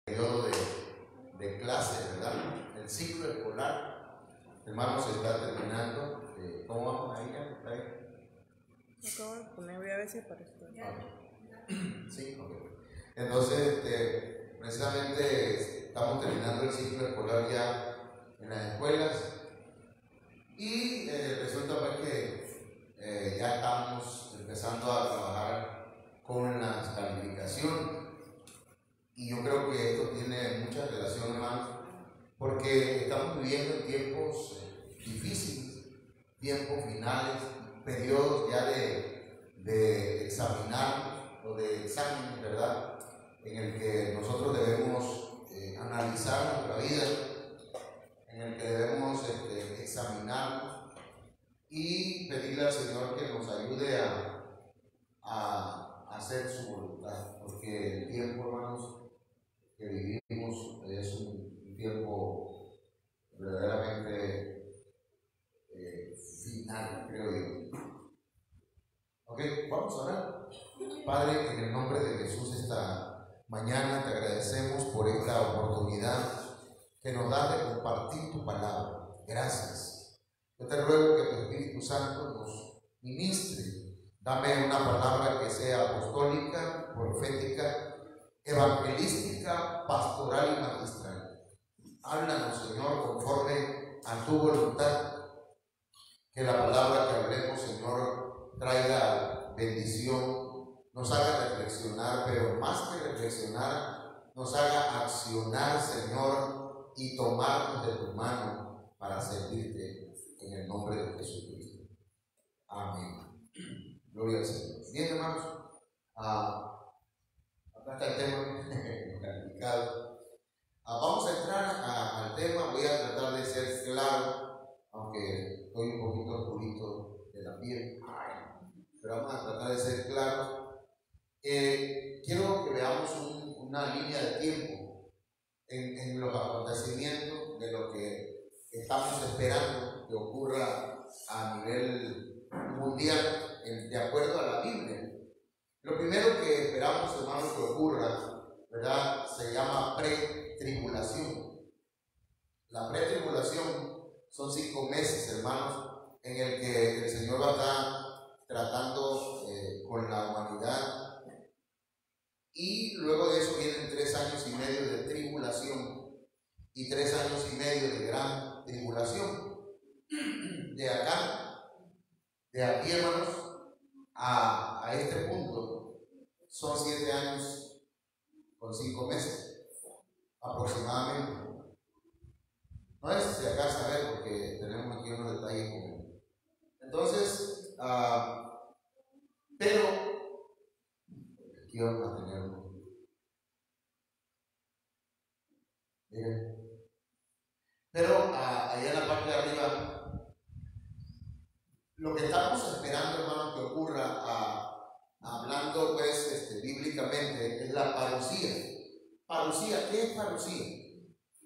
periodo de clase, ¿verdad? El ciclo escolar, hermanos, se está terminando. ¿Cómo vamos ahí? Acabo de poner, voy a ver si aparece. Sí, ok. Entonces, precisamente estamos terminando el ciclo escolar ya en las escuelas y resulta pues que ya estamos empezando a trabajar con las calificaciones. Y yo creo que esto tiene mucha relación, hermanos, porque estamos viviendo en tiempos difíciles, tiempos finales, periodos ya de examinar o de examen, ¿verdad? En el que nosotros debemos analizar nuestra vida, en el que debemos examinarnos y pedirle al Señor que nos ayude a hacer su voluntad, porque el tiempo, hermanos, que vivimos es un tiempo verdaderamente final, creo yo. Ok, vamos a orar. Padre, en el nombre de Jesús, esta mañana te agradecemos por esta oportunidad que nos das de compartir tu palabra. Gracias. Yo te ruego que tu Espíritu Santo nos ministre. Dame una palabra que sea apostólica, profética, evangelística, pastoral y magistral. Háblanos, Señor, conforme a tu voluntad. Que la palabra que hablemos, Señor, traiga bendición, nos haga reflexionar, pero más que reflexionar, nos haga accionar, Señor, y tomarnos de tu mano para servirte en el nombre de Jesucristo. Amén. Gloria al Señor. Bien, hermanos, acá está el tema calificado. Vamos a entrar al tema. Voy a tratar de ser claro, aunque estoy un poquito oscurito de la piel, pero vamos a tratar de ser claros. Quiero que veamos una línea de tiempo en los acontecimientos de lo que estamos esperando que ocurra a nivel mundial de acuerdo a la Biblia. Lo primero que esperamos, hermanos, que ocurra, ¿verdad?, se llama pretribulación. La pretribulación son 5 meses, hermanos, en el que el Señor va a estar tratando con la humanidad, y luego de eso vienen 3 años y medio de tribulación y 3 años y medio de gran tribulación. De aquí, hermanos, a este punto son 7 años con 5 meses aproximadamente. No es si alcanza a ver porque tenemos aquí unos detalles con él. Entonces, pero aquí vamos a tenerlo. Miren. Pero allá en la parte de arriba, lo que estamos esperando, hermanos, que ocurra, hablando pues bíblicamente, es la parucía. Parucía, ¿qué es parucía?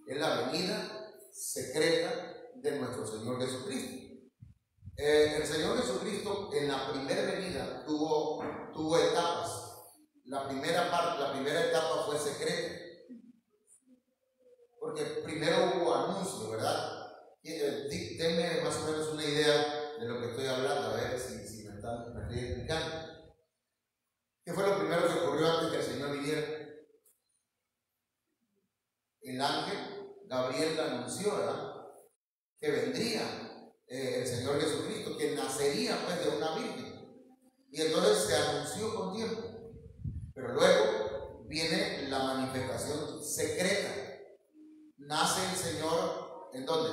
Es la venida secreta de nuestro Señor Jesucristo. El Señor Jesucristo en la primera venida tuvo etapas. La primera etapa fue secreta, porque primero hubo anuncio, ¿verdad? Denme más o menos una idea de lo que estoy hablando, a ver si me estoy explicando. ¿Qué fue lo primero que ocurrió antes que el Señor viniera? El ángel Gabriel le anunció, ¿verdad?, que vendría el Señor Jesucristo, que nacería pues de una virgen. Y entonces se anunció con tiempo. Pero luego viene la manifestación secreta. Nace el Señor, ¿en dónde?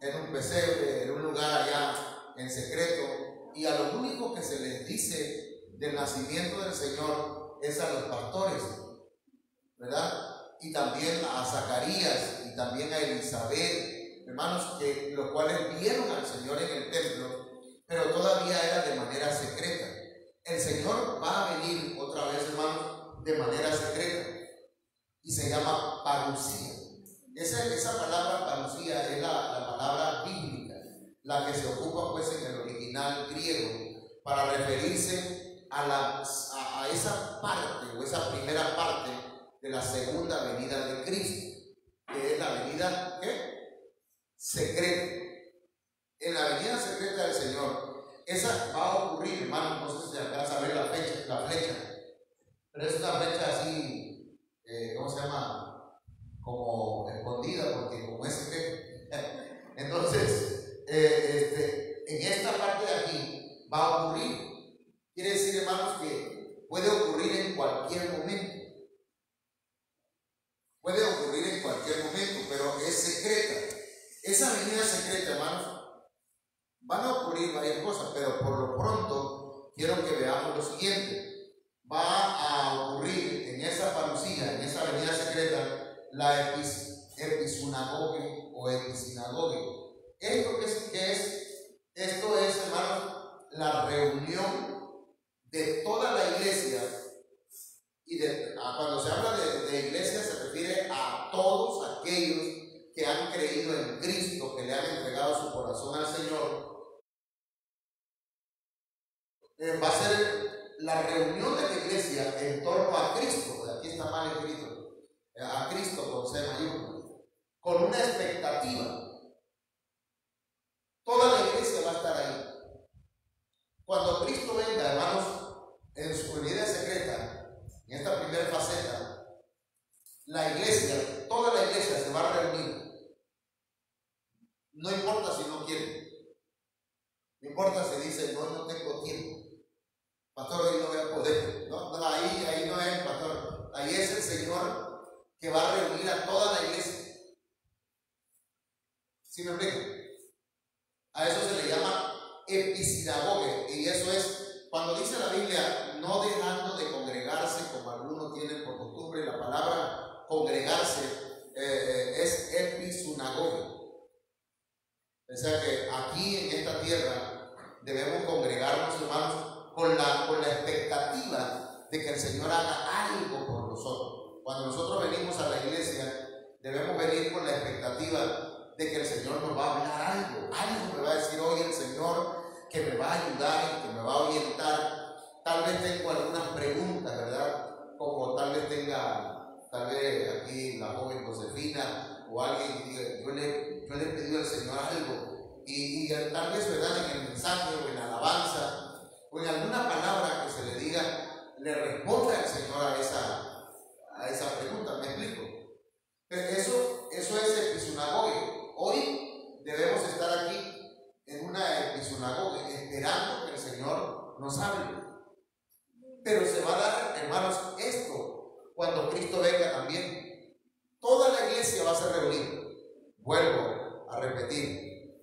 En un pesebre, en un lugar allá en secreto. Y a lo único que se les dice del nacimiento del Señor es a los pastores, ¿verdad? Y también a Zacarías y también a Elizabeth, hermanos, los cuales vieron al Señor en el templo, pero todavía era de manera secreta. El Señor va a venir otra vez, hermanos, de manera secreta, y se llama parucía. Esa palabra parucía es la palabra bíblica, la que se ocupa pues en el original griego para referirse a esa parte o esa primera parte de la segunda venida de Cristo, que es la venida, ¿qué? Secreta. En la venida secreta del Señor, esa va a ocurrir, hermano, no sé si se alcanza a ver la flecha, pero es una flecha así, ¿cómo se llama? Como escondida, porque como es secreta. Entonces, en esta parte de aquí va a ocurrir. Quiere decir, hermanos, que puede ocurrir en cualquier momento. Puede ocurrir en cualquier momento, pero es secreta. Esa venida secreta, hermanos, van a ocurrir varias cosas, pero por lo pronto quiero que veamos lo siguiente. Va a ocurrir en esa parucía, en esa venida secreta, la episinagoge o episinagoge. ¿Esto qué es? Esto es, hermanos, la reunión de toda la iglesia. Y cuando se habla de iglesia se refiere a todos aquellos que han creído en Cristo, que le han entregado su corazón al Señor. Va a ser la reunión de la iglesia en torno a Cristo. Aquí está mal escrito, a Cristo con C mayúscula, con una expectativa. Toda la iglesia va a estar ahí. Cuando Cristo venga, hermanos, en su venida secreta, en esta primera faceta, la iglesia, toda la iglesia se va a reunir. No importa si no quiere, no importa si dice no tengo tiempo. Pastor, hoy no voy a poder. No, ahí no es el pastor. Ahí es el Señor que va a reunir a toda la iglesia. ¿Sí me explico? A eso se le llama episinagoge. Y eso es, cuando dice la Biblia, no dejando de congregarse como algunos tienen por costumbre, la palabra congregarse es episinagoge. O sea que aquí en esta tierra debemos congregarnos, hermanos, con la expectativa de que el Señor haga algo por nosotros. Cuando nosotros venimos a la iglesia, debemos venir con la expectativa de que el Señor nos va a hablar algo me va a decir hoy el Señor, que me va a ayudar y que me va a orientar. Tal vez tengo algunas preguntas, ¿verdad? Como tal vez aquí la joven Josefina o alguien que diga, yo le he pedido al Señor algo y tal vez, ¿verdad? En el mensaje o en la alabanza o en alguna palabra que se le diga, le responda el Señor a esa pregunta. ¿Me explico? Pero eso es episinagoge. Hoy debemos estar aquí en una episinagoge esperando que el Señor nos hable. Pero se va a dar, hermanos, esto cuando Cristo venga también. Toda la iglesia va a ser reunida. Vuelvo a repetir,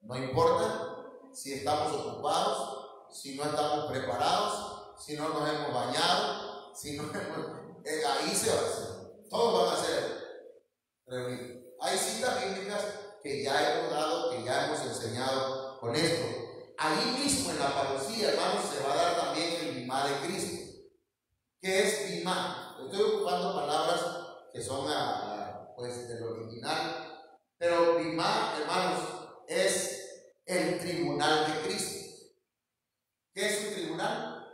no importa si estamos ocupados, si no estamos preparados, si no nos hemos bañado, si no ahí se va a hacer. Todos van a ser reunidos. Hay citas bíblicas que ya hemos dado, que ya hemos enseñado con esto. Ahí mismo en la parucía, hermanos, se va a dar también el bimá de Cristo. ¿Qué es bimá? Estoy ocupando palabras que son pues del original, pero bimá, hermanos, es el tribunal de Cristo. ¿Qué es un tribunal?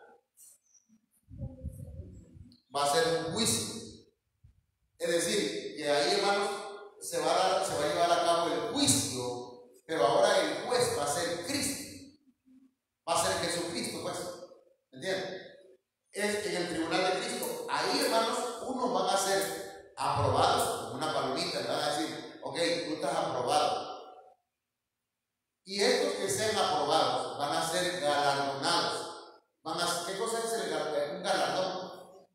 Va a ser un juicio. Es decir, que ahí, hermanos, se va a llevar a cabo el juicio, pero ahora el juez va a ser Cristo. Va a ser Jesucristo, pues. ¿Entienden? Es en el tribunal de Cristo. Ahí, hermanos, unos van a ser aprobados, como una palomita, le van a decir, ok, tú estás aprobado. Y estos que sean aprobados van a ser galardonados. ¿Qué cosa es un galardón?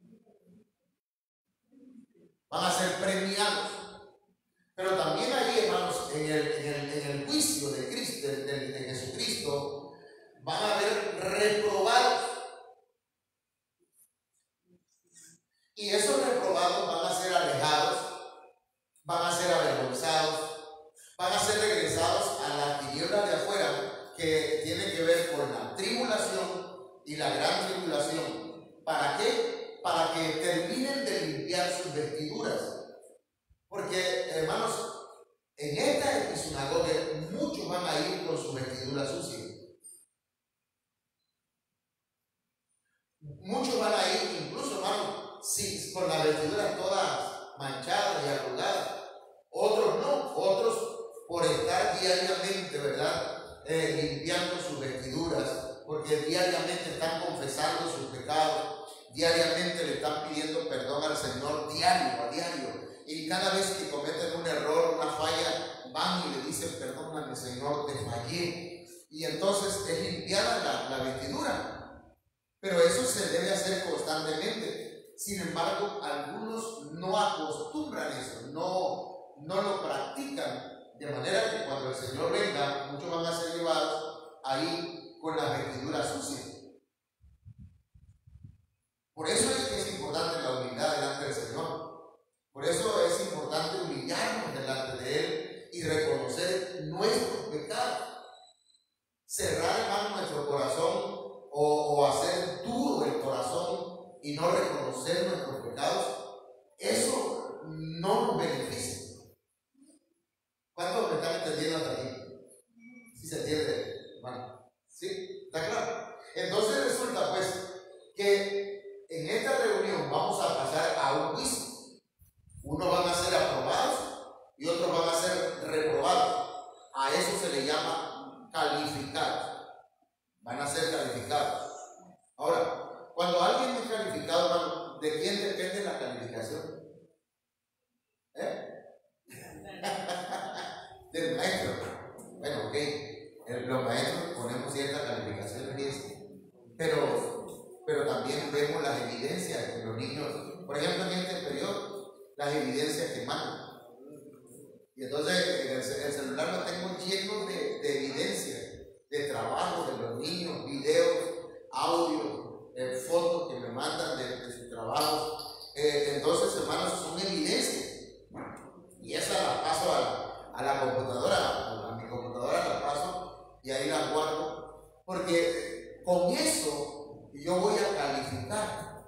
Van a ser premiados. Pero también ahí, hermanos, en el juicio de Cristo, de Jesucristo, van a haber reprobados. Y esos reprobados van a ser alejados, van a ser avergonzados, van a ser regresados a la tiniebla de afuera, que tiene que ver con la tribulación y la gran tribulación. ¿Para qué? Para que terminen de limpiar sus vestiduras. Porque, hermanos, en esta episinagoge muchos van a ir con sus vestiduras sucias. Muchos van a ir vestiduras todas manchadas y arrugadas. Otros no, otros por estar diariamente, ¿verdad? Limpiando sus vestiduras, porque diariamente están confesando sus pecados, diariamente le están pidiendo perdón al Señor, diario, a diario. Y cada vez que cometen un error, una falla, van y le dicen, perdóname Señor, te fallé. Y entonces es limpiada la vestidura. Pero eso se debe hacer constantemente. Sin embargo, algunos no acostumbran eso, no lo practican. De manera que cuando el Señor venga, muchos van a ser llevados ahí con las vestiduras sucias. Por eso es que es importante la humildad delante del Señor. Por eso es importante humillarnos delante de Él y reconocer nuestros pecados. Cerrar, hermano, nuestro corazón o hacer duro el corazón y no reconocer nuestros pecados, eso no nos beneficia. ¿Cuántos me están entendiendo hasta aquí? ¿Sí se entiende, hermano? ¿Sí? ¿Está claro? Entonces resulta pues que en esta reunión vamos a pasar a un juicio. Unos van a ser aprobados y otros van a ser reprobados. A eso se le llama calificados. Van a ser calificados. Ahora, cuando alguien es calificado, hermano, ¿de quién depende la calificación? Del maestro. Bueno, ok, los maestros ponemos ciertas calificaciones, pero también vemos las evidencias que los niños, por ejemplo, en este periodo, las evidencias que mandan. Y entonces el celular lo tengo lleno de evidencias, de trabajo de los niños, videos, audio, fotos que me mandan de sus trabajos. Entonces, hermanos, son evidencias. Y esa la paso a la computadora, a mi computadora la paso y ahí la guardo, porque con eso yo voy a calificar.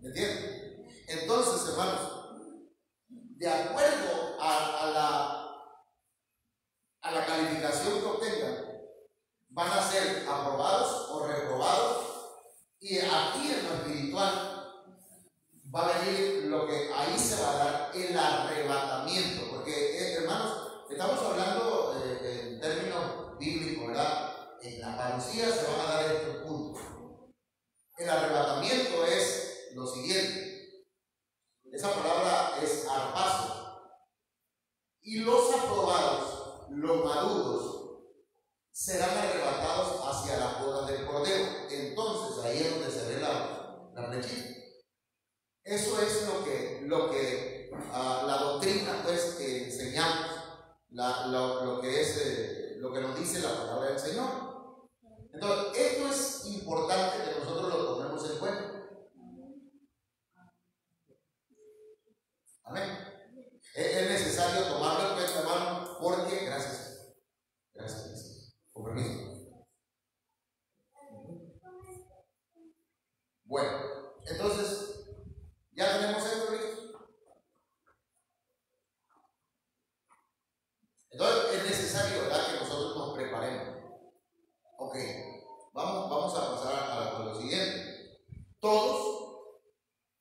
¿Me entienden? Entonces, hermanos, de acuerdo a la calificación que obtengan, van a ser aprobados o reprobados, y aquí en lo espiritual va a venir lo que ahí se va a dar, el arrebatamiento, porque hermanos, estamos hablando en términos bíblicos, ¿verdad? En la parucía se van a dar estos puntos. El arrebatamiento es lo siguiente, esa palabra es arpazo, y los aprobados, los maduros, serán arrebatados hacia las bodas del Cordero. Entonces ahí es donde se ve la brechita. Eso es lo que la doctrina pues que enseñamos, lo que nos dice la palabra del Señor. Entonces, esto es importante que nosotros lo tomemos en cuenta. Amén. Es necesario tomarlo en cuenta, hermano, porque, gracias, con permiso. Bueno, entonces, ¿ya tenemos esto listo? Entonces es necesario, ¿verdad?, que nosotros nos preparemos. Ok, vamos a pasar a lo siguiente. Todos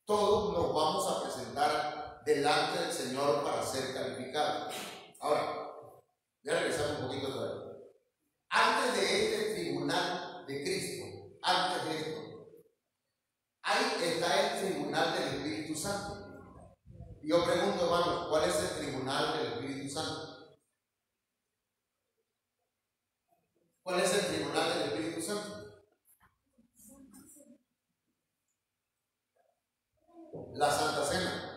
nos vamos a presentar delante del Señor para ser calificados. Ahora, ya regresamos un poquito otra vez. Antes de este tribunal de Cristo, antes de esto, ahí está el tribunal del Espíritu Santo. Y yo pregunto, hermanos, ¿cuál es el tribunal del Espíritu Santo? ¿Cuál es el tribunal del Espíritu Santo? La Santa Cena.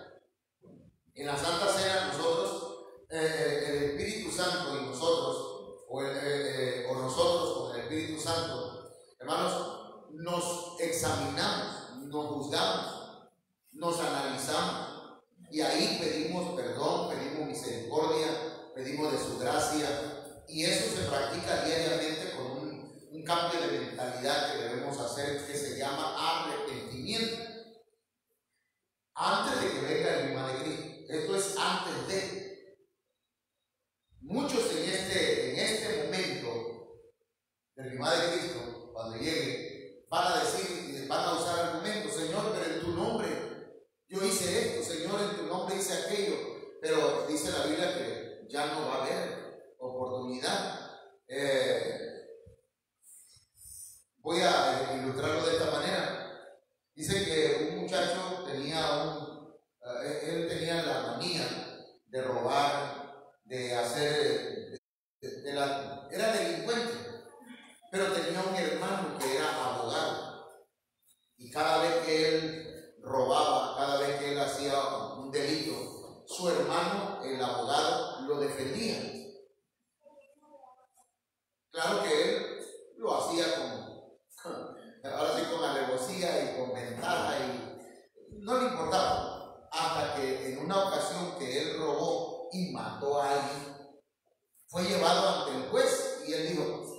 En la Santa Cena nosotros, el Espíritu Santo y nosotros, o nosotros con el Espíritu Santo, hermanos, nos examinamos, nos juzgamos, nos analizamos, y ahí pedimos perdón, pedimos misericordia, pedimos de su gracia, y eso se practica diariamente con un cambio de mentalidad que debemos hacer, que se llama arrepentimiento. Antes de que venga el Rima de Cristo. Esto es antes de. Muchos en este momento del Rima de Cristo, cuando llegue, van a decir, van a usar argumentos: Señor, hice esto, Señor, en tu nombre hice aquello, pero dice la Biblia que ya no va a haber oportunidad. Voy a ilustrarlo de esta manera. Dice que un muchacho él tenía la manía de robar, de hacer, era delincuente, pero tenía un hermano que era abogado, y cada vez que él robaba, cada vez que él hacía un delito, su hermano, el abogado, lo defendía. Claro que él lo hacía ahora sí con alevosía y con ventaja, y no le importaba, hasta que en una ocasión que él robó y mató a alguien, fue llevado ante el juez y él dijo: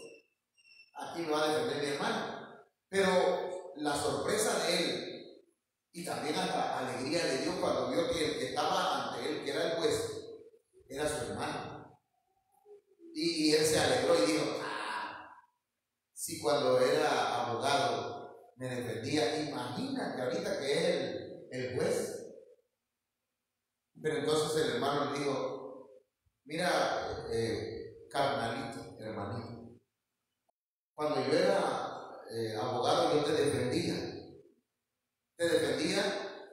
aquí me va a defender mi hermano. Pero la sorpresa de él, y también hasta alegría le dio cuando vio que el que estaba ante él, que era el juez, era su hermano. Y él se alegró y dijo: si cuando era abogado me defendía, imagínate ahorita que es el juez. Pero entonces el hermano le dijo: mira, carnalito, hermanito, cuando yo era abogado yo te defendía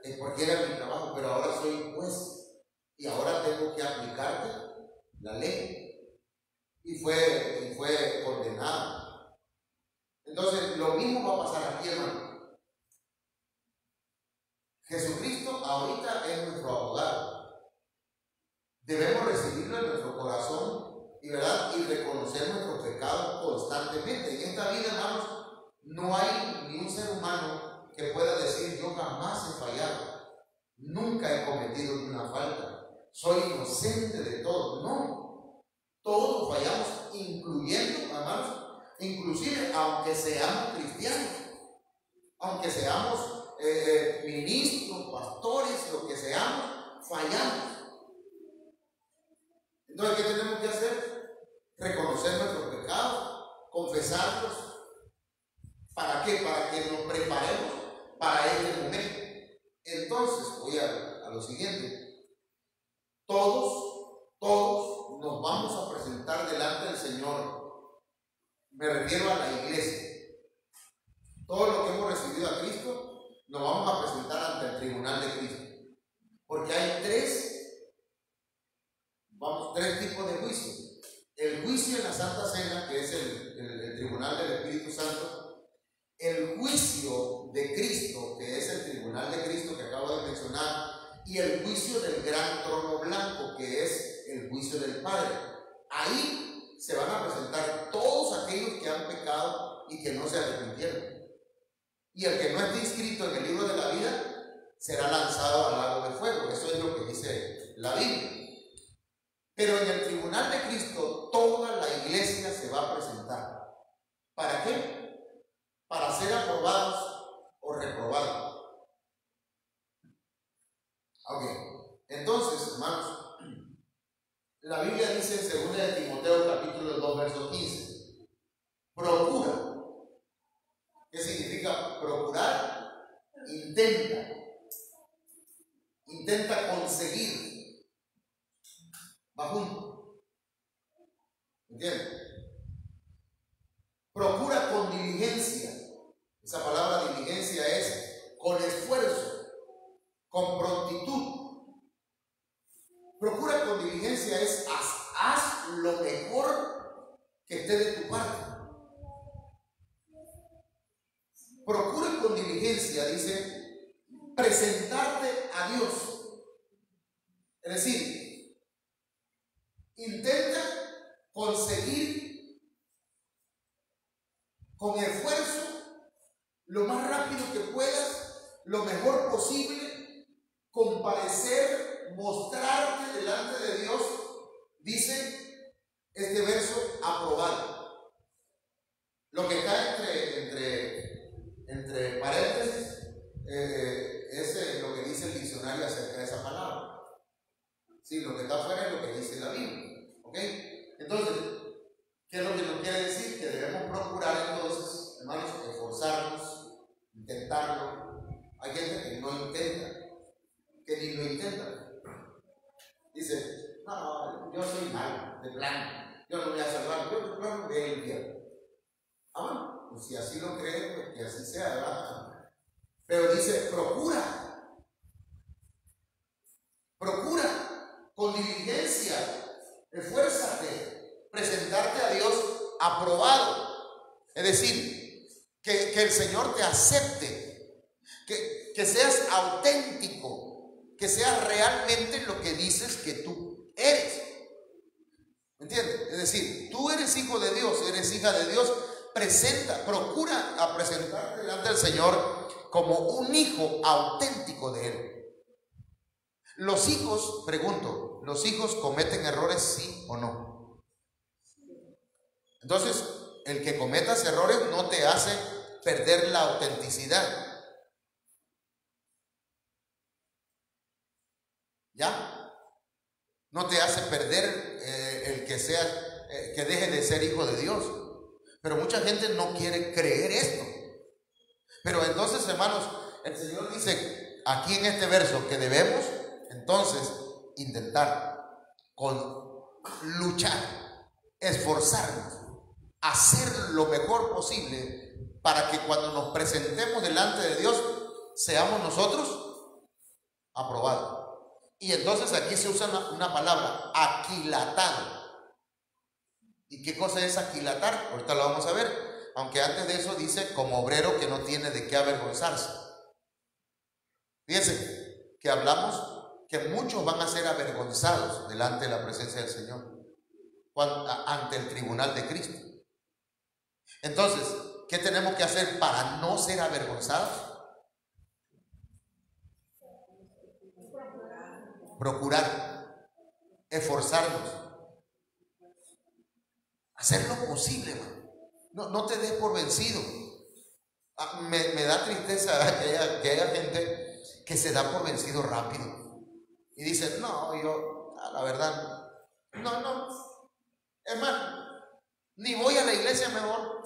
es porque era mi trabajo, pero ahora soy juez y ahora tengo que aplicarte la ley. Y fue condenado. Entonces, lo mismo va a pasar aquí, hermano. Jesucristo ahorita es nuestro abogado. Debemos recibirlo en nuestro corazón y reconocer nuestros pecados constantemente. En esta vida, hermanos, no hay ni un ser humano que pueda decir: yo jamás he fallado, nunca he cometido una falta, soy inocente de todo. No, todos fallamos, incluyendo, hermanos, inclusive aunque seamos cristianos, aunque seamos ministros, pastores, lo que seamos, fallamos. Entonces, ¿qué tenemos que hacer? Reconocer nuestros pecados, confesarlos. ¿Para qué? Para que nos preparemos para este momento. Entonces, voy a lo siguiente. Todos nos vamos a presentar delante del Señor. Me refiero a la iglesia. Todo lo que hemos recibido a Cristo, nos vamos a presentar ante el tribunal de Cristo. Porque hay tres tipos de juicio. El juicio en la Santa Cena, que es el tribunal del Espíritu Santo. El juicio de Cristo, que es el tribunal de Cristo que acabo de mencionar. Y el juicio del gran trono blanco, que es el juicio del Padre. Ahí se van a presentar todos aquellos que han pecado y que no se arrepintieron. Y el que no esté inscrito en el libro de la vida será lanzado al lago de fuego. Eso es lo que dice la Biblia. Pero en el tribunal de Cristo toda la iglesia se va a presentar. ¿Para qué? Para ser aprobados o reprobados. Ok, entonces, hermanos, la Biblia dice en 2 de Timoteo capítulo 2 verso 15: procura. ¿Qué significa procurar? Intenta conseguir. Va junto. ¿Entiendes? Procura con diligencia. Esa palabra diligencia es con esfuerzo, con prontitud. Procura con diligencia es haz lo mejor que esté de tu parte. Procura con diligencia, dice, presentarte a Dios. Es decir, intenta conseguir con esfuerzo, lo más rápido que puedas, lo mejor posible, comparecer, mostrarte delante de Dios. Dice este verso: aprobado. Lo que está entre paréntesis es lo que dice el diccionario acerca de esa palabra. Sí, lo que está afuera es lo que dice la Biblia. ¿Ok? Entonces, ¿qué es lo que nos quiere decir? Que debemos procurar entonces, hermanos, esforzarnos, intentarlo. Hay gente que no intenta, que ni lo intentan. Dice, no, yo soy malo, de plano, yo no voy a salvar, yo de plano voy a ir al infierno. Ah, bueno, pues si así lo creen, pues que así sea, ¿verdad? Pero dice, procura con diligencia, esfuérzate, presentarte a Dios aprobado. Es decir, que el Señor te acepte, que seas auténtico, que seas realmente lo que dices que tú eres. ¿Me entiendes? Es decir, tú eres hijo de Dios, eres hija de Dios. Procura a presentarte delante del Señor como un hijo auténtico de Él. Los hijos, pregunto, ¿los hijos cometen errores, sí o no? Entonces, el que cometas errores no te hace perder la autenticidad. ¿Ya? No te hace perder el que sea, que deje de ser hijo de Dios. Pero mucha gente no quiere creer esto. Pero entonces, hermanos, el Señor dice aquí en este verso que debemos entonces intentar luchar, esforzarnos, hacer lo mejor posible para que cuando nos presentemos delante de Dios seamos nosotros aprobados. Y entonces aquí se usa una palabra, aquilatado. ¿Y qué cosa es aquilatar? Ahorita lo vamos a ver. Aunque antes de eso dice como obrero que no tiene de qué avergonzarse. Fíjense que hablamos que muchos van a ser avergonzados delante de la presencia del Señor, ante el tribunal de Cristo. Entonces, ¿qué tenemos que hacer para no ser avergonzados? Procurar, esforzarnos, hacer lo posible, man. No te des por vencido. Me da tristeza que haya gente que se da por vencido rápido y dice, no, yo, la verdad, no, es más, ni voy a la iglesia mejor.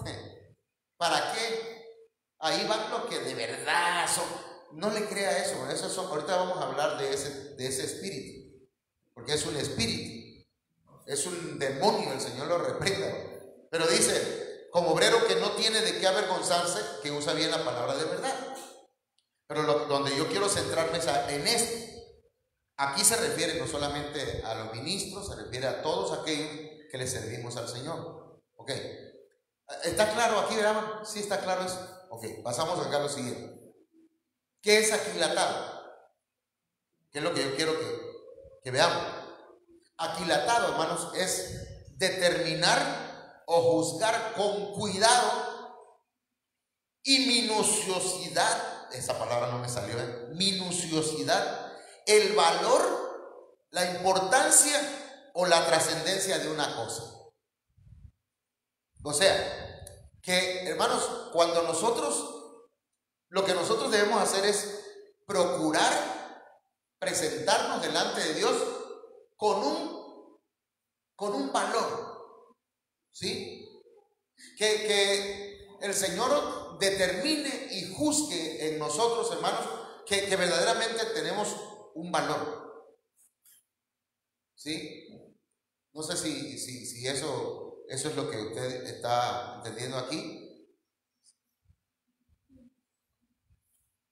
¿Para qué? Ahí van los que de verdad son. No le crea eso son, ahorita vamos a hablar de ese espíritu, porque es un espíritu, es un demonio, el Señor lo reprenda. Pero dice, como obrero que no tiene de qué avergonzarse, que usa bien la palabra de verdad. Pero donde yo quiero centrarme es en esto. Aquí se refiere no solamente a los ministros, se refiere a todos aquellos que le servimos al Señor. Ok, ¿está claro aquí, verdad? Sí, está claro eso. Ok, pasamos acá a lo siguiente. ¿Qué es aquilatado? ¿Qué es lo que yo quiero que veamos? Aquilatado, hermanos, es determinar o juzgar con cuidado y minuciosidad. Esa palabra no me salió, minuciosidad. El valor, la importancia o la trascendencia de una cosa. O sea, que hermanos, cuando lo que nosotros debemos hacer es procurar presentarnos delante de Dios con un valor, ¿sí? Que el Señor determine y juzgue en nosotros, hermanos, que verdaderamente tenemos un valor, ¿sí? No sé si eso es lo que usted está entendiendo aquí.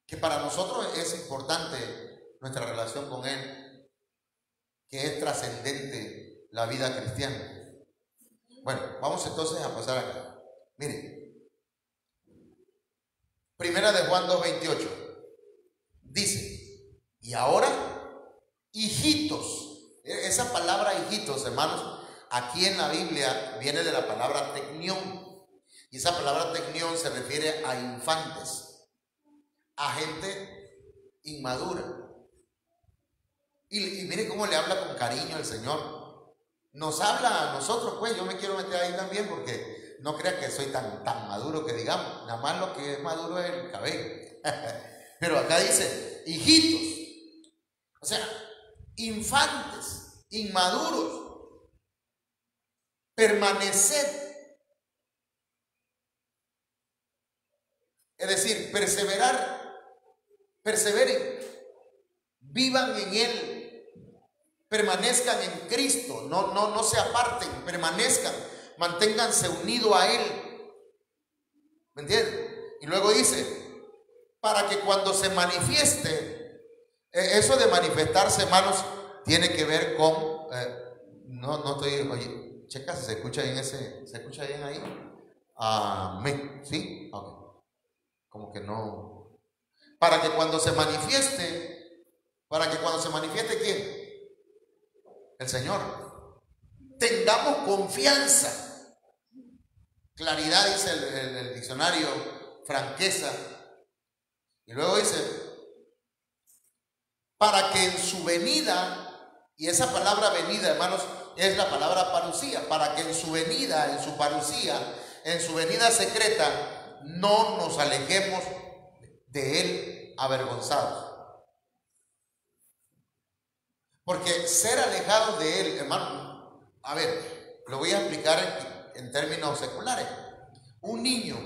Que para nosotros es importante nuestra relación con Él, que es trascendente la vida cristiana. Bueno, vamos entonces a pasar acá. Miren, Primera de Juan 2:28 dice, y ahora, hijitos. Esa palabra hijitos, hermanos, aquí en la Biblia viene de la palabra tecnión. Y esa palabra tecnión se refiere a infantes, a gente inmadura. Y mire cómo le habla con cariño el Señor. Nos habla a nosotros, pues yo me quiero meter ahí también porque no crea que soy tan maduro que digamos. Nada más lo que es maduro es el cabello. Pero acá dice, hijitos. O sea, infantes, inmaduros. Permaneced. Es decir, perseveren. vivan en Él, permanezcan en Cristo, no se aparten, permanezcan, manténganse unidos a Él. ¿Me entienden? Y luego dice, para que cuando se manifieste, eso de manifestarse, hermanos, tiene que ver con, no estoy, oye, checa si se escucha bien ¿se escucha bien ahí? Amén, ¿sí? Okay. Como que no. Para que cuando se manifieste, ¿quién? El Señor. Tengamos confianza. Claridad dice el diccionario, franqueza. Y luego dice, para que en su venida, y esa palabra venida, hermanos, es la palabra parusía, para que en su venida, en su parusía, en su venida secreta, no nos alejemos de Él avergonzados. Porque ser alejados de Él, hermano, a ver, lo voy a explicar en términos seculares. Un niño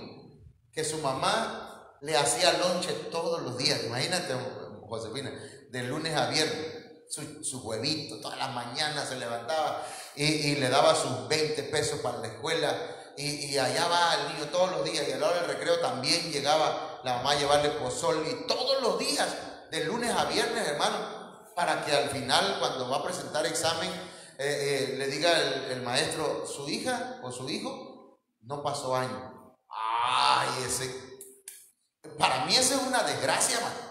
que su mamá le hacía lonche todos los días, imagínate, Josefina, de lunes a viernes, su huevito, todas las mañanas se levantaba y le daba sus 20 pesos para la escuela, y allá va el niño todos los días, y a la hora del recreo también llegaba la mamá a llevarle pozol, y todos los días, de lunes a viernes, hermano, para que al final, cuando va a presentar examen, le diga el maestro, su hija o su hijo no pasó año. Ay, para mí esa es una desgracia, hermano.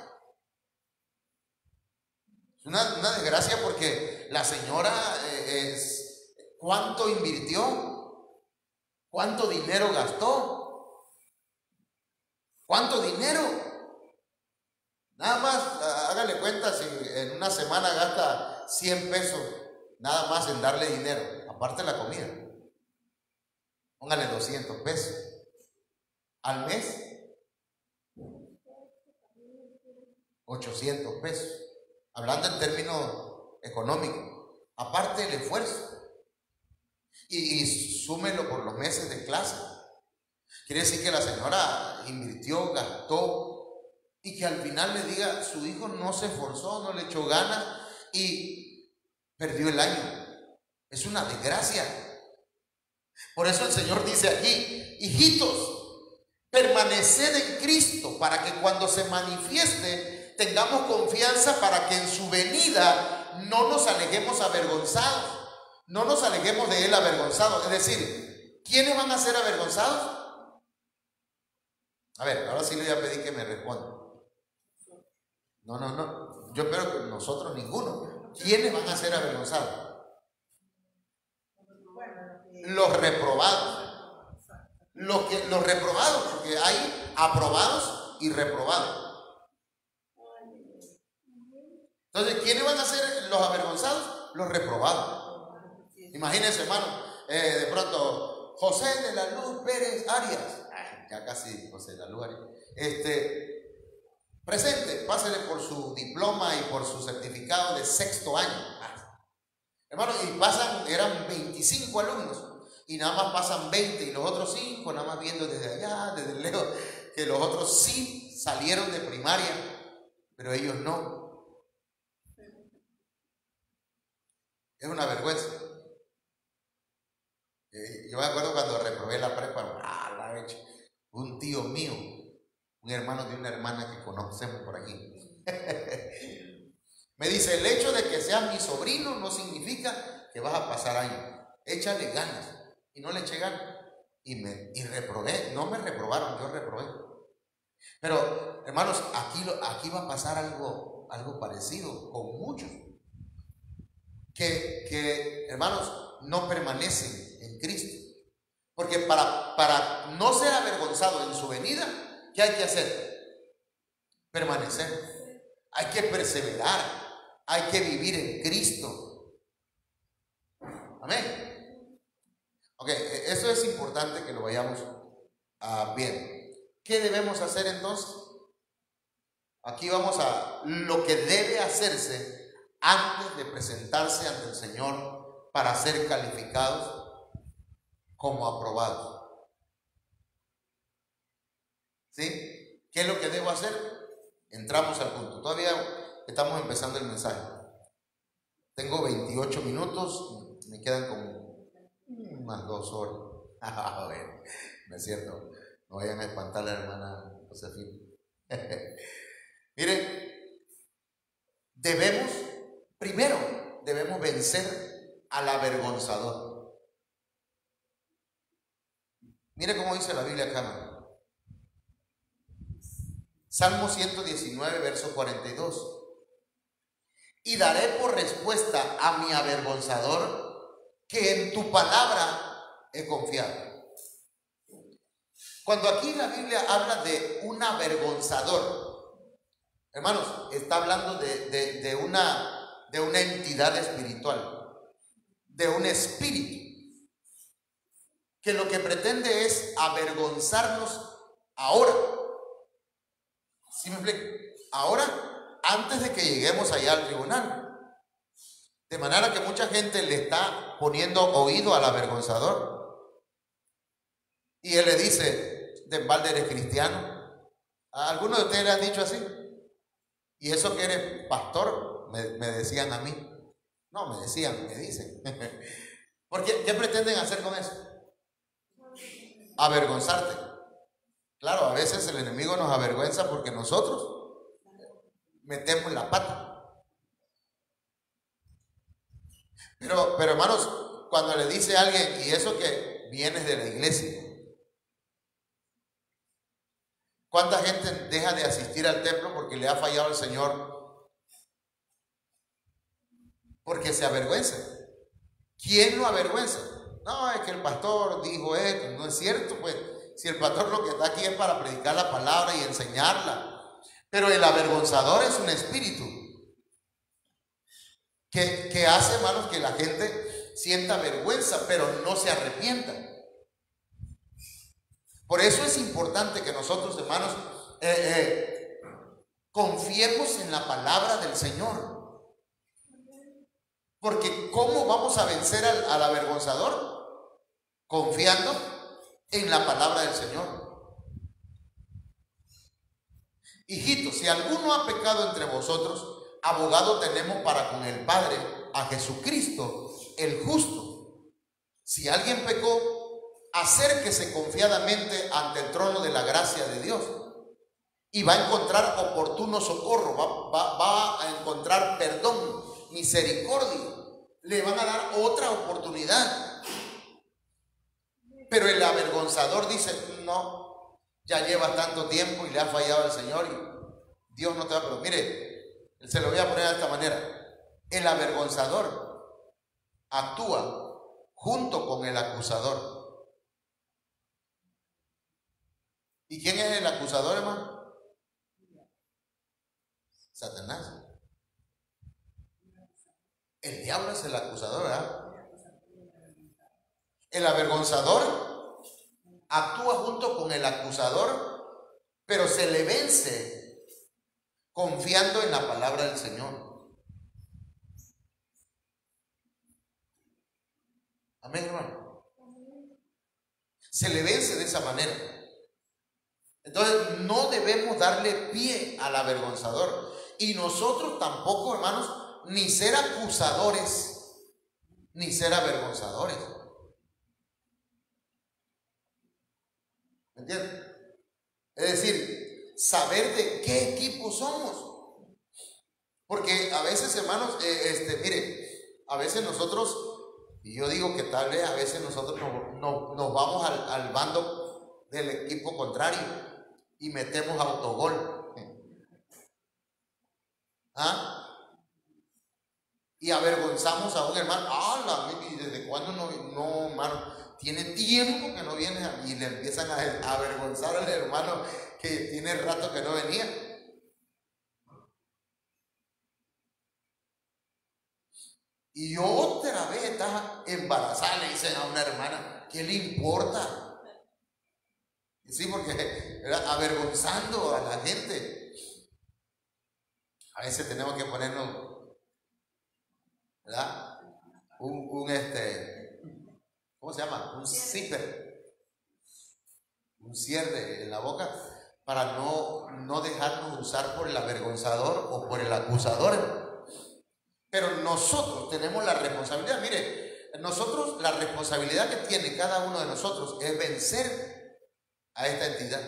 Una desgracia, porque la señora ¿cuánto invirtió? ¿Cuánto dinero gastó? ¿Cuánto dinero? Nada más, hágale cuenta si en una semana gasta 100 pesos, nada más en darle dinero, aparte de la comida. Póngale 200 pesos. Al mes, 800 pesos. Hablando en términos económicos, aparte del esfuerzo, y súmelo por los meses de clase. Quiere decir que la señora invirtió, gastó, y que al final le diga, su hijo no se esforzó, no le echó ganas y perdió el año. Es una desgracia. Por eso el Señor dice aquí, hijitos, permaneced en Cristo, para que cuando se manifieste tengamos confianza, para que en su venida no nos alejemos avergonzados. No nos alejemos de Él avergonzados. Es decir, ¿quiénes van a ser avergonzados? A ver, ahora sí le voy a pedir que me responda. No. Yo espero que nosotros ninguno. ¿Quiénes van a ser avergonzados? Los reprobados. Los reprobados, porque hay aprobados y reprobados. Entonces, ¿quiénes van a ser los avergonzados? Los reprobados. Imagínense, hermano, de pronto, José de la Luz Pérez Arias, ya casi José de la Luz Arias, presente, pásele por su diploma y por su certificado de 6º año. Hermano, y eran 25 alumnos, y nada más pasan 20, y los otros 5, nada más viendo desde allá, desde lejos, que los otros sí salieron de primaria, pero ellos no. Es una vergüenza. Yo me acuerdo cuando reprobé la prepa, un tío mío, un hermano de una hermana que conocemos por aquí, me dice, el hecho de que seas mi sobrino no significa que vas a pasar años. Échale ganas. Y no le eché ganas. Y reprobé. No me reprobaron, yo reprobé. Pero, hermanos, aquí va a pasar algo parecido con muchos. Que hermanos, no permanecen en Cristo. Porque para no ser avergonzado en su venida, ¿qué hay que hacer? Permanecer. Hay que perseverar. Hay que vivir en Cristo. Amén. Ok, eso es importante que lo vayamos bien. ¿Qué debemos hacer entonces? Aquí vamos a lo que debe hacerse antes de presentarse ante el Señor para ser calificados como aprobados. ¿Sí? ¿Qué es lo que debo hacer? Entramos al punto. Todavía estamos empezando el mensaje. Tengo 28 minutos, me quedan como unas 2 horas. Bueno, no es cierto, no vayan a espantar a la hermana Josefina. Miren, debemos vencer al avergonzador. Mire cómo dice la Biblia acá. Salmo 119, verso 42. Y daré por respuesta a mi avergonzador que en tu palabra he confiado. Cuando aquí la Biblia habla de un avergonzador, hermanos, está hablando de una entidad espiritual, de un espíritu, que lo que pretende es avergonzarnos ahora. ¿Sí me explico? Ahora, antes de que lleguemos allá al tribunal. De manera que mucha gente le está poniendo oído al avergonzador. Y él le dice, de balde eres cristiano. ¿A algunos de ustedes le han dicho así? Y eso que eres pastor, me decían a mí. No, me decían, me dicen. Porque, ¿qué pretenden hacer con eso? Avergonzarte. Claro, a veces el enemigo nos avergüenza porque nosotros metemos la pata. Pero hermanos, cuando le dice a alguien, y eso que vienes de la iglesia, ¿cuánta gente deja de asistir al templo porque le ha fallado el Señor? Porque se avergüenza. ¿Quién lo avergüenza? No, es que el pastor dijo esto. No es cierto, pues. Si el pastor lo que está aquí es para predicar la palabra y enseñarla. Pero el avergonzador es un espíritu que hace, hermanos, que la gente sienta vergüenza, pero no se arrepienta. Por eso es importante que nosotros, hermanos, confiemos en la palabra del Señor. Porque ¿cómo vamos a vencer al avergonzador? Confiando en la palabra del Señor. Hijitos, si alguno ha pecado entre vosotros, abogado tenemos para con el Padre, a Jesucristo, el justo. Si alguien pecó, acérquese confiadamente ante el trono de la gracia de Dios y va a encontrar oportuno socorro, va a encontrar perdón, misericordia. Le van a dar otra oportunidad. Pero el avergonzador dice, no, ya lleva tanto tiempo y le ha fallado al Señor y Dios no te va a... Pero mire, se lo voy a poner de esta manera. El avergonzador actúa junto con el acusador. ¿Y quién es el acusador, hermano? Satanás. El diablo es el acusador, ¿verdad? El avergonzador actúa junto con el acusador, pero se le vence confiando en la palabra del Señor. Amén, hermano. Se le vence de esa manera. Entonces no debemos darle pie al avergonzador. Y nosotros tampoco, hermanos, ni ser acusadores, ni ser avergonzadores. ¿Me entiendes? Es decir, saber de qué equipo somos. Porque a veces, hermanos, mire, a veces nosotros, y yo digo que tal vez a veces nosotros nos vamos al bando del equipo contrario y metemos autogol. ¿Ah? Y avergonzamos a un hermano. ¿Y desde cuándo no, hermano? Tiene tiempo que no viene, y le empiezan a avergonzar al hermano que tiene rato que no venía. Y otra vez está embarazada, le dicen a una hermana, ¿qué le importa? Sí, porque avergonzando a la gente. A veces tenemos que ponernos, ¿verdad? ¿Cómo se llama? Un zipper, un cierre en la boca, para no dejarnos usar por el avergonzador o por el acusador. Pero nosotros tenemos la responsabilidad. Mire, nosotros, la responsabilidad que tiene cada uno de nosotros es vencer a esta entidad.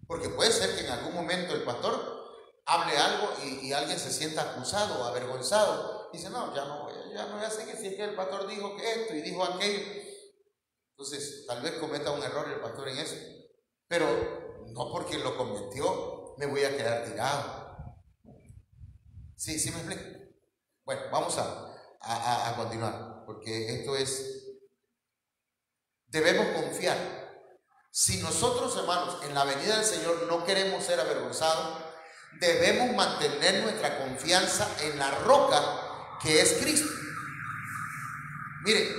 Porque puede ser que en algún momento el pastor hable algo y alguien se sienta acusado o avergonzado. Dice, no, ya no voy a seguir, si es que el pastor dijo que esto y dijo aquello. Entonces, tal vez cometa un error el pastor en eso. Pero no porque lo cometió, me voy a quedar tirado. ¿Sí me explico? Bueno, vamos a continuar, porque esto es, debemos confiar. Si nosotros, hermanos, en la venida del Señor no queremos ser avergonzados, debemos mantener nuestra confianza en la roca que es Cristo. Mire,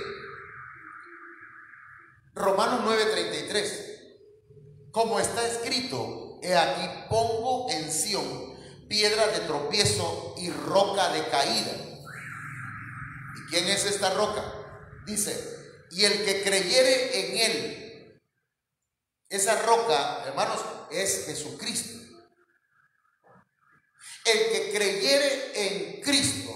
Romanos 9:33, como está escrito, he aquí pongo en Sión piedra de tropiezo y roca de caída. ¿Y quién es esta roca? Dice, y el que creyere en él. Esa roca, hermanos, es Jesucristo. El que creyere en Cristo,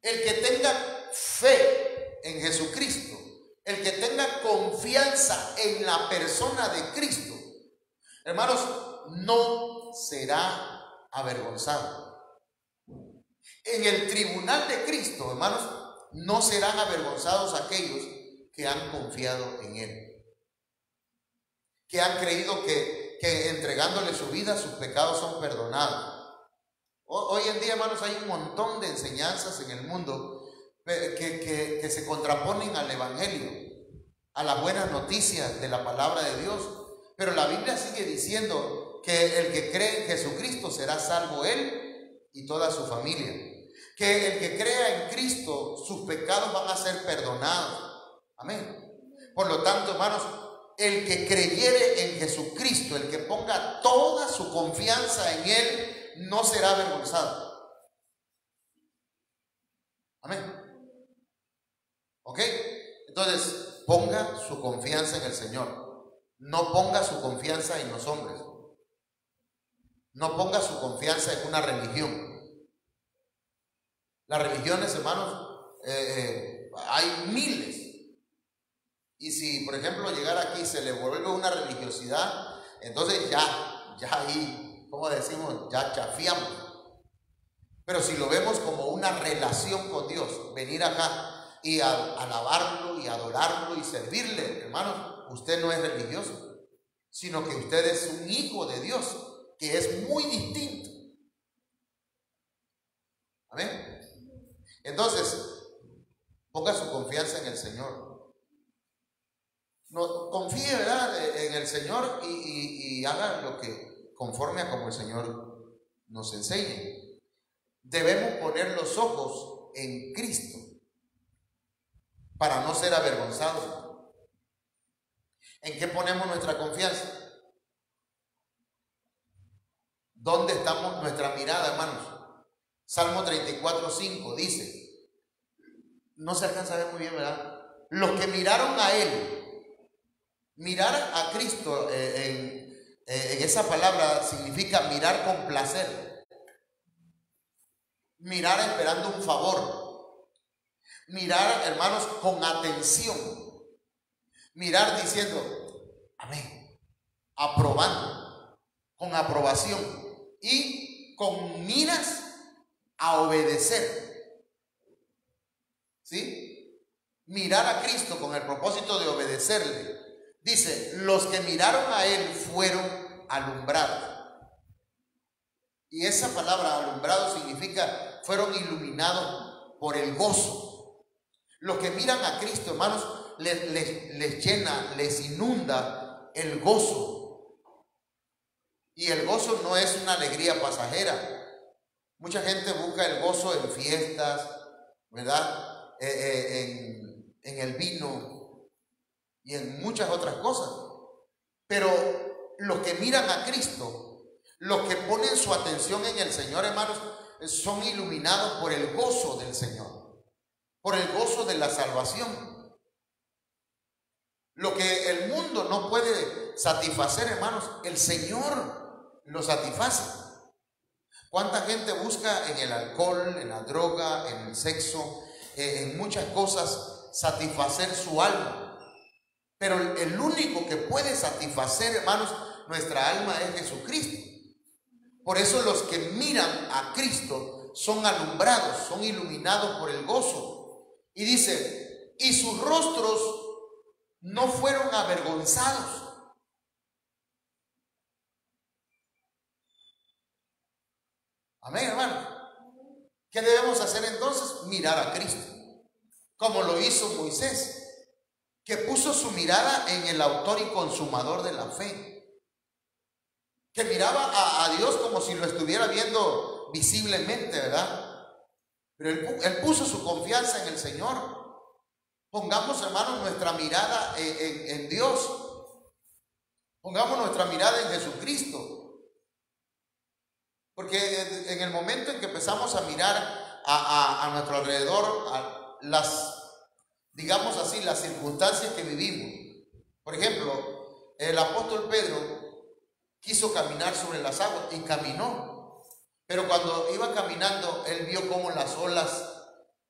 el que tenga fe en Jesucristo, el que tenga confianza en la persona de Cristo, hermanos, no será avergonzado. En el tribunal de Cristo, hermanos, no serán avergonzados aquellos que han confiado en Él, que han creído que entregándole su vida sus pecados son perdonados. Hoy en día, hermanos, hay un montón de enseñanzas en el mundo que se contraponen al Evangelio, a las buenas noticias de la palabra de Dios. Pero la Biblia sigue diciendo que el que cree en Jesucristo será salvo él y toda su familia. Que el que crea en Cristo, sus pecados van a ser perdonados. Amén. Por lo tanto, hermanos, el que creyere en Jesucristo, el que ponga toda su confianza en Él, no será avergonzado. Amén. ¿Ok? Entonces, ponga su confianza en el Señor. No ponga su confianza en los hombres. No ponga su confianza en una religión. Las religiones, hermanos, hay miles. Y si, por ejemplo, llegar aquí se le vuelve una religiosidad, entonces ya ahí, ¿cómo decimos? Ya chafiamos. Pero si lo vemos como una relación con Dios, venir acá y alabarlo y adorarlo y servirle, hermanos, usted no es religioso, sino que usted es un hijo de Dios, que es muy distinto. Amén. Entonces, ponga su confianza en el Señor. No, confíe, ¿verdad?, en el Señor y haga lo que conforme a como el Señor nos enseñe. Debemos poner los ojos en Cristo para no ser avergonzados. ¿En qué ponemos nuestra confianza? ¿Dónde estamos nuestra mirada, hermanos? Salmo 34:5 dice, no se alcanza a ver muy bien, ¿verdad? Los que miraron a Él. Mirar a Cristo en esa palabra significa mirar con placer, mirar esperando un favor, mirar, hermanos, con atención, mirar diciendo amén, aprobando, con aprobación y con miras a obedecer. ¿Sí? Mirar a Cristo con el propósito de obedecerle. Dice, los que miraron a Él fueron alumbrados. Y esa palabra alumbrado significa fueron iluminados por el gozo. Los que miran a Cristo, hermanos, les llena, les inunda el gozo. Y el gozo no es una alegría pasajera. Mucha gente busca el gozo en fiestas, ¿verdad? En el vino y en muchas otras cosas. Pero los que miran a Cristo, los que ponen su atención en el Señor, hermanos, son iluminados por el gozo del Señor, por el gozo de la salvación. Lo que el mundo no puede satisfacer, hermanos, el Señor lo satisface. ¿Cuánta gente busca en el alcohol, en la droga, en el sexo, en muchas cosas satisfacer su alma? Pero el único que puede satisfacer, hermanos, nuestra alma es Jesucristo. Por eso los que miran a Cristo son alumbrados, son iluminados por el gozo. Y dice, y sus rostros no fueron avergonzados. Amén, hermano. ¿Qué debemos hacer entonces? Mirar a Cristo, como lo hizo Moisés, que puso su mirada en el autor y consumador de la fe, que miraba a Dios como si lo estuviera viendo visiblemente, ¿verdad? Pero él puso su confianza en el Señor. Pongamos, hermanos, nuestra mirada en Dios. Pongamos nuestra mirada en Jesucristo. Porque en el momento en que empezamos a mirar a nuestro alrededor, a digamos así, las circunstancias que vivimos. Por ejemplo, el apóstol Pedro quiso caminar sobre las aguas y caminó. Pero cuando iba caminando, él vio cómo las olas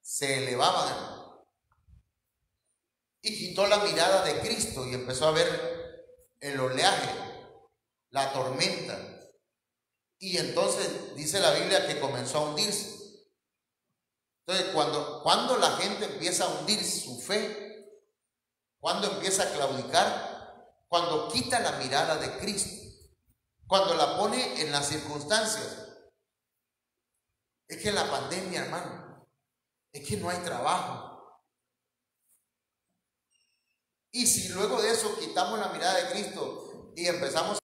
se elevaban. Y quitó la mirada de Cristo y empezó a ver el oleaje, la tormenta. Y entonces dice la Biblia que comenzó a hundirse. Entonces, cuando la gente empieza a hundir su fe, cuando empieza a claudicar, cuando quita la mirada de Cristo, cuando la pone en las circunstancias. Es que la pandemia, hermano, es que no hay trabajo. Y si luego de eso quitamos la mirada de Cristo y empezamos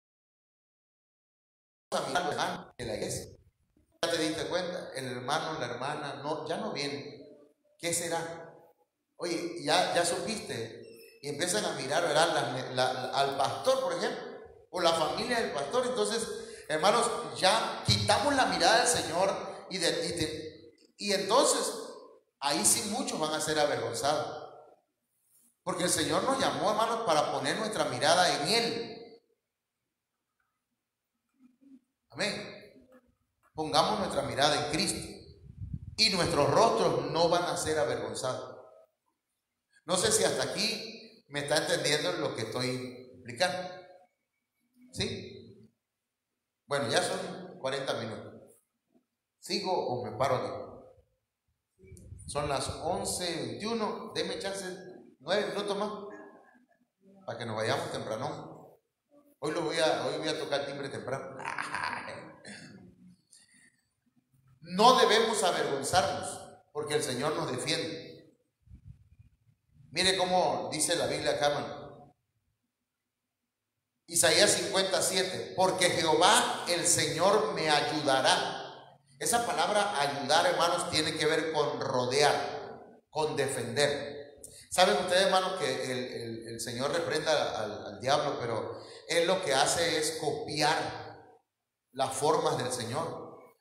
a mirar de la iglesia, ya te diste cuenta, el hermano, la hermana, no, ya no viene. ¿Qué será? Oye, ya supiste. Y empiezan a mirar, ¿verdad? Al pastor, por ejemplo, o la familia del pastor. Entonces, hermanos, ya quitamos la mirada del Señor y entonces ahí sí muchos van a ser avergonzados. Porque el Señor nos llamó, hermanos, para poner nuestra mirada en Él. Amén. Pongamos nuestra mirada en Cristo y nuestros rostros no van a ser avergonzados. No sé si hasta aquí me está entendiendo lo que estoy explicando. ¿Sí? Bueno, ya son 40 minutos. ¿Sigo o me paro aquí? Son las 11:21. Deme chance 9 minutos más para que nos vayamos temprano. Hoy voy a tocar timbre temprano. No debemos avergonzarnos porque el Señor nos defiende. Mire cómo dice la Biblia acá, hermano. Isaías 57, porque Jehová el Señor me ayudará. Esa palabra ayudar, hermanos, tiene que ver con rodear, con defender. Saben ustedes, hermanos, que el Señor reprenda al diablo, pero Él lo que hace es copiar las formas del Señor.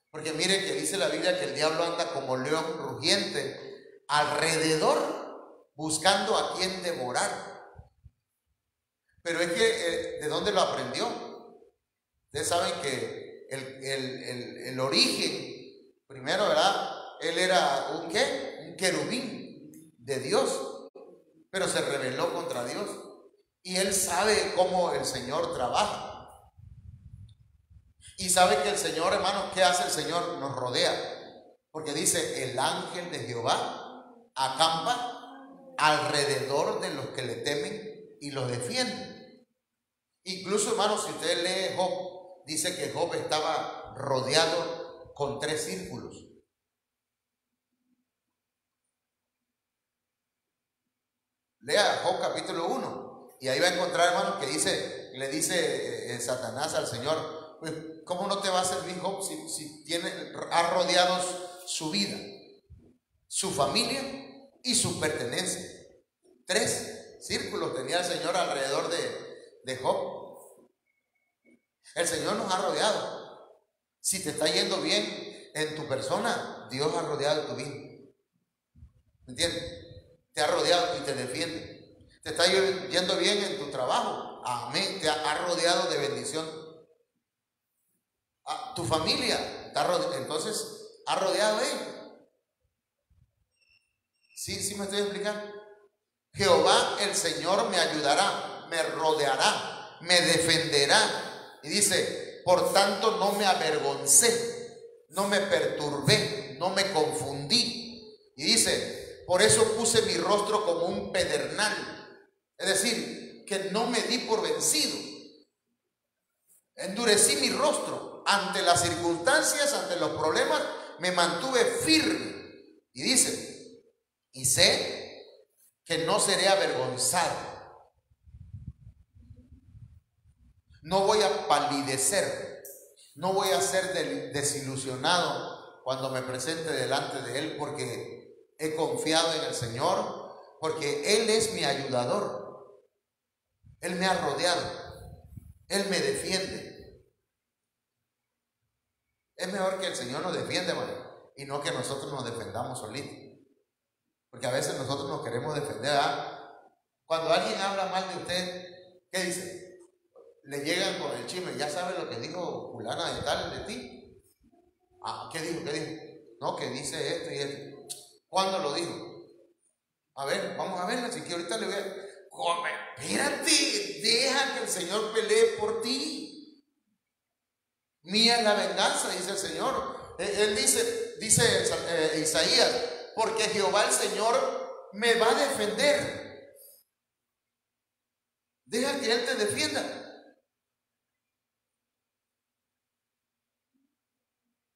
Porque miren que dice la Biblia que el diablo anda como león rugiente alrededor buscando a quien devorar. Pero es que, ¿de dónde lo aprendió? Ustedes saben que el origen, primero, ¿verdad? Él era un ¿qué? Un querubín de Dios, pero se rebeló contra Dios. Y él sabe cómo el Señor trabaja. Y sabe que el Señor, hermanos, ¿qué hace el Señor? Nos rodea. Porque dice, el ángel de Jehová acampa alrededor de los que le temen y los defiende. Incluso, hermanos, si usted lee Job, dice que Job estaba rodeado con 3 círculos. Lea Job capítulo 1 y ahí va a encontrar, hermanos, que le dice Satanás al Señor, pues, ¿cómo no te va a servir Job si ha rodeado su vida, su familia y sus pertenencias? 3 círculos tenía el Señor alrededor de Job. El Señor nos ha rodeado. Si te está yendo bien en tu persona, Dios ha rodeado tu vida. ¿Me entiendes? Te ha rodeado y te defiende. Te está yendo bien en tu trabajo. Amén. Te ha rodeado de bendición. Tu familia está rodeado. Entonces, ha rodeado a él. ¿Sí me estoy explicando? Jehová el Señor me ayudará, me rodeará, me defenderá. Y dice, por tanto no me avergoncé, no me perturbé, no me confundí. Y dice, por eso puse mi rostro como un pedernal. Es decir, que no me di por vencido. Endurecí mi rostro ante las circunstancias, ante los problemas, me mantuve firme. Y dice, y sé que no seré avergonzado. No voy a palidecer, no voy a ser desilusionado cuando me presente delante de Él, porque he confiado en el Señor, porque Él es mi ayudador. Él me ha rodeado, Él me defiende. Es mejor que el Señor nos defienda, hermano, y no que nosotros nos defendamos solitos. Porque a veces nosotros nos queremos defender. Cuando alguien habla mal de usted, ¿qué dice? Le llegan con el chisme. Ya sabe lo que dijo fulana de tal de ti. ¿Qué dijo? No, que dice esto y esto. ¿Cuándo lo dijo? A ver, vamos a verla. Así que ahorita le voy a... Espérate, deja que el Señor pelee por ti. Mía es la venganza, dice el Señor. Él dice Isaías, porque Jehová el Señor me va a defender. Deja que Él te defienda.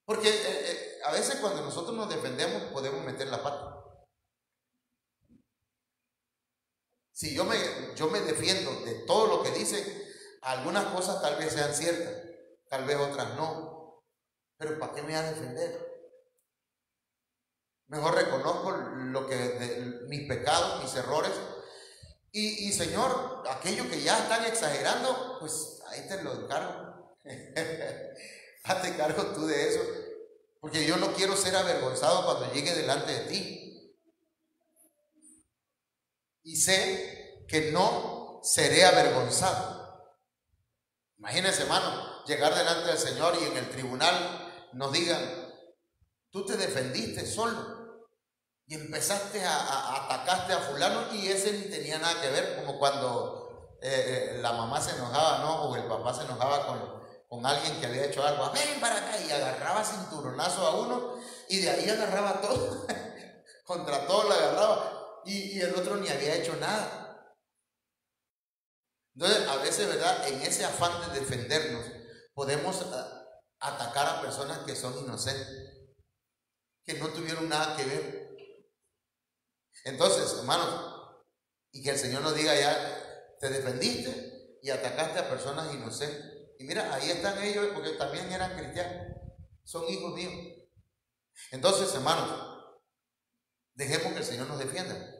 Porque a veces cuando nosotros nos defendemos podemos meter la pata. Si yo me defiendo de todo lo que dice, algunas cosas tal vez sean ciertas, tal vez otras no. Pero ¿para qué me voy a defender? Mejor reconozco mis pecados, mis errores. Y Señor, aquellos que ya están exagerando, pues ahí te lo encargo. Hazte cargo tú de eso. Porque yo no quiero ser avergonzado cuando llegue delante de ti. Y sé que no seré avergonzado. Imagínense, hermano, llegar delante del Señor y en el tribunal nos digan, tú te defendiste solo y empezaste atacaste a fulano y ese ni tenía nada que ver, como cuando la mamá se enojaba, ¿no? O el papá se enojaba con alguien que había hecho algo. Ven para acá, y agarraba cinturonazo a uno y de ahí agarraba todo. Contra todo la agarraba. Y el otro ni había hecho nada. Entonces, a veces, ¿verdad? En ese afán de defendernos, podemos atacar a personas que son inocentes, que no tuvieron nada que ver. Entonces, hermanos, y que el Señor nos diga ya, te defendiste y atacaste a personas inocentes. Y mira, ahí están ellos, porque también eran cristianos, son hijos míos. Entonces, hermanos, dejemos que el Señor nos defienda.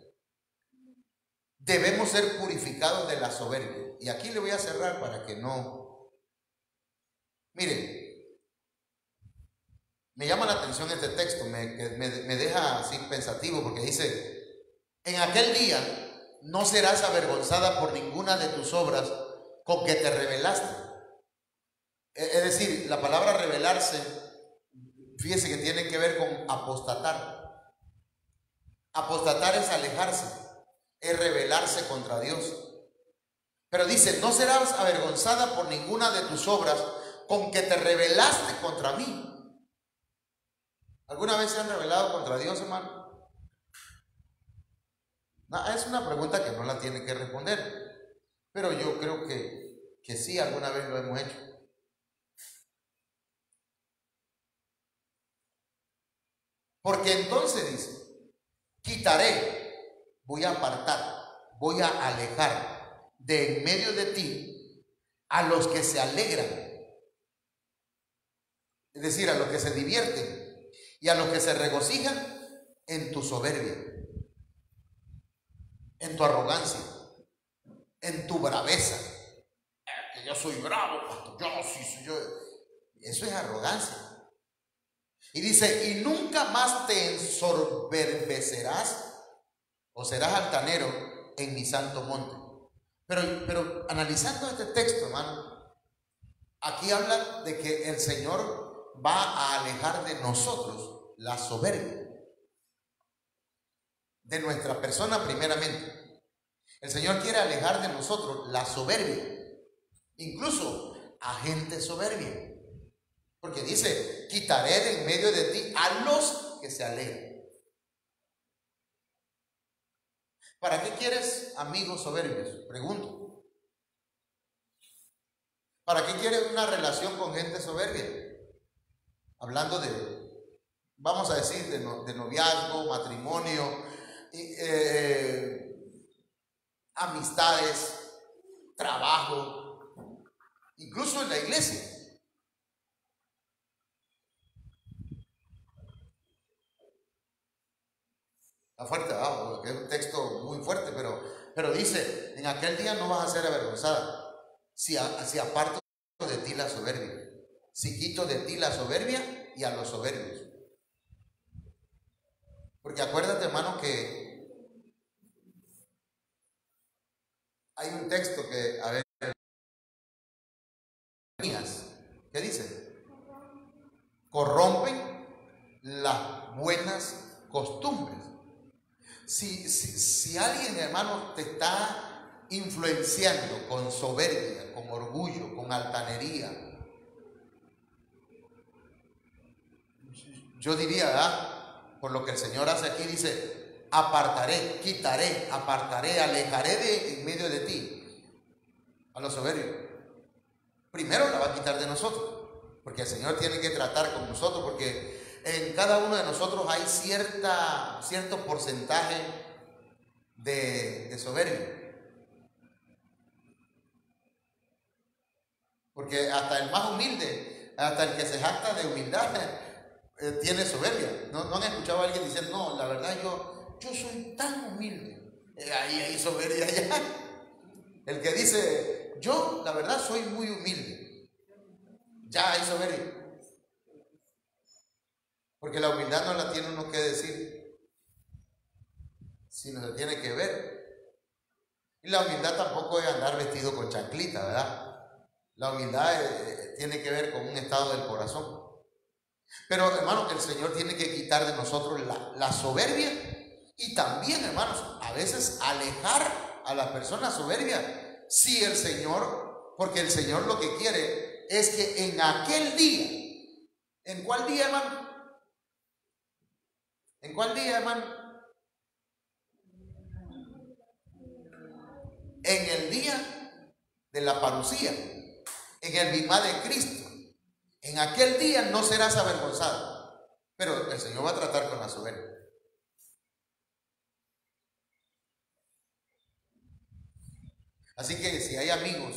Debemos ser purificados de la soberbia. Y aquí le voy a cerrar para que no... Miren, me llama la atención este texto, me deja así pensativo, porque dice, en aquel día no serás avergonzada por ninguna de tus obras con que te rebelaste. Es decir, la palabra rebelarse, fíjese que tiene que ver con apostatar. Apostatar es alejarse, es rebelarse contra Dios. Pero dice, no serás avergonzada por ninguna de tus obras con que te rebelaste contra mí. ¿Alguna vez se han rebelado contra Dios, hermano? No, es una pregunta que no la tiene que responder, pero yo creo que sí, alguna vez lo hemos hecho. Porque entonces dice, quitaré, voy a apartar, voy a alejar de en medio de ti a los que se alegran, es decir, a los que se divierten y a los que se regocijan en tu soberbia, en tu arrogancia, en tu braveza. Que yo soy bravo, pastor, yo sí soy yo. Eso es arrogancia. Y dice, y nunca más te ensoberbecerás o serás altanero en mi santo monte. Pero analizando este texto, hermano, aquí habla de que el Señor va a alejar de nosotros la soberbia, de nuestra persona primeramente. El Señor quiere alejar de nosotros la soberbia, incluso a gente soberbia, porque dice: quitaré de en medio de ti a los que se alegran. ¿Para qué quieres amigos soberbios? Pregunto. ¿Para qué quieres una relación con gente soberbia? Hablando de, vamos a decir, de noviazgo, matrimonio, amistades, trabajo, incluso en la iglesia. Está fuerte, porque es un texto muy fuerte, pero dice: en aquel día no vas a ser avergonzada si aparto de ti la soberbia, si quito de ti la soberbia y a los soberbios. Porque acuérdate, hermano, que hay un texto que, a ver, ¿qué dice? Corrompen las buenas costumbres. Si alguien, hermano, te está influenciando con soberbia, con orgullo, con altanería, yo diría, ¿verdad? Por lo que el Señor hace aquí, dice: apartaré, quitaré, apartaré, alejaré de en medio de ti a los soberbios. Primero la va a quitar de nosotros, porque el Señor tiene que tratar con nosotros, porque en cada uno de nosotros hay cierto porcentaje de soberbia. Porque hasta el más humilde, hasta el que se jacta de humildad, tiene soberbia. ¿No han escuchado a alguien diciendo: no, la verdad yo soy tan humilde? Ahí hay soberbia ya. El que dice: yo la verdad soy muy humilde, ya hay soberbia. Porque la humildad no la tiene uno que decir, sino se tiene que ver. Y la humildad tampoco es andar vestido con chanclita, ¿verdad? La humildad tiene que ver con un estado del corazón. Pero, hermanos, el Señor tiene que quitar de nosotros la soberbia, y también, hermanos, a veces alejar a las personas soberbias. Si el Señor, porque el Señor lo que quiere es que en aquel día, ¿en cuál día, hermano? ¿En cuál día, hermano? En el día de la parucía, en el bimá de Cristo. En aquel día no serás avergonzado, pero el Señor va a tratar con la soberbia. Así que si hay amigos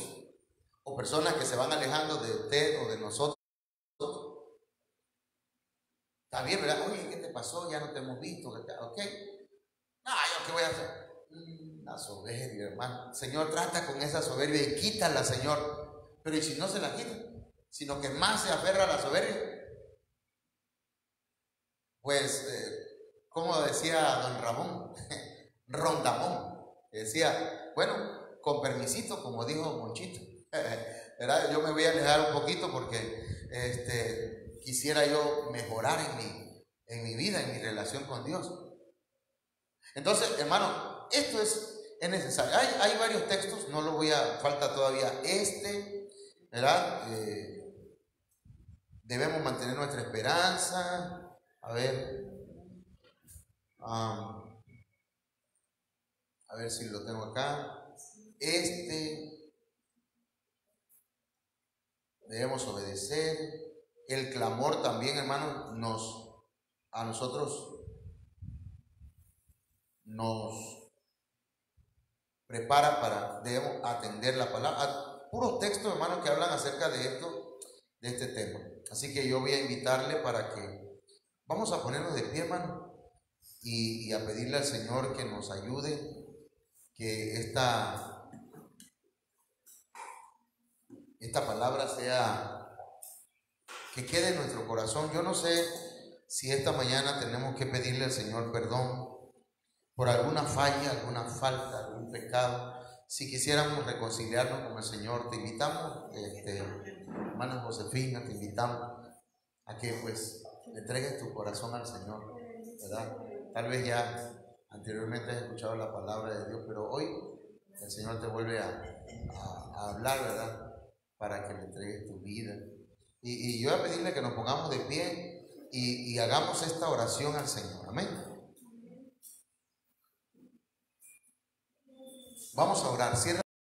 o personas que se van alejando de usted o de nosotros, está bien, ¿verdad? Oye, ¿qué te pasó? Ya no te hemos visto, ¿ok? No, ¿yo qué voy a hacer? La soberbia, hermano. Señor, trata con esa soberbia y quítala, Señor. Pero ¿y si no se la quita? Sino que más se aferra a la soberbia. Pues, como decía don Ramón, Rondamón, decía: bueno, con permisito, como dijo Monchito, ¿verdad? Yo me voy a alejar un poquito porque quisiera yo mejorar en mi vida, en mi relación con Dios. Entonces, hermano, esto es necesario. Hay varios textos, no lo voy a, falta todavía ¿verdad? Debemos mantener nuestra esperanza. A ver si lo tengo acá. Debemos obedecer. El clamor también, hermano, a nosotros nos prepara debemos atender la palabra. Puros textos, hermano, que hablan acerca de esto, de este tema. Así que yo voy a invitarle para que vamos a ponernos de pie, hermano, y a pedirle al Señor que nos ayude, que esta palabra que quede en nuestro corazón. Yo no sé si esta mañana tenemos que pedirle al Señor perdón por alguna falla, alguna falta, algún pecado, si quisiéramos reconciliarnos con el Señor, te invitamos, hermana Josefina, te invitamos a que pues le entregues tu corazón al Señor, ¿verdad? Tal vez ya anteriormente has escuchado la palabra de Dios, pero hoy el Señor te vuelve a hablar, ¿verdad? Para que le entregues tu vida. Y yo voy a pedirle que nos pongamos de pie y hagamos esta oración al Señor. Amén. Vamos a orar. Cierra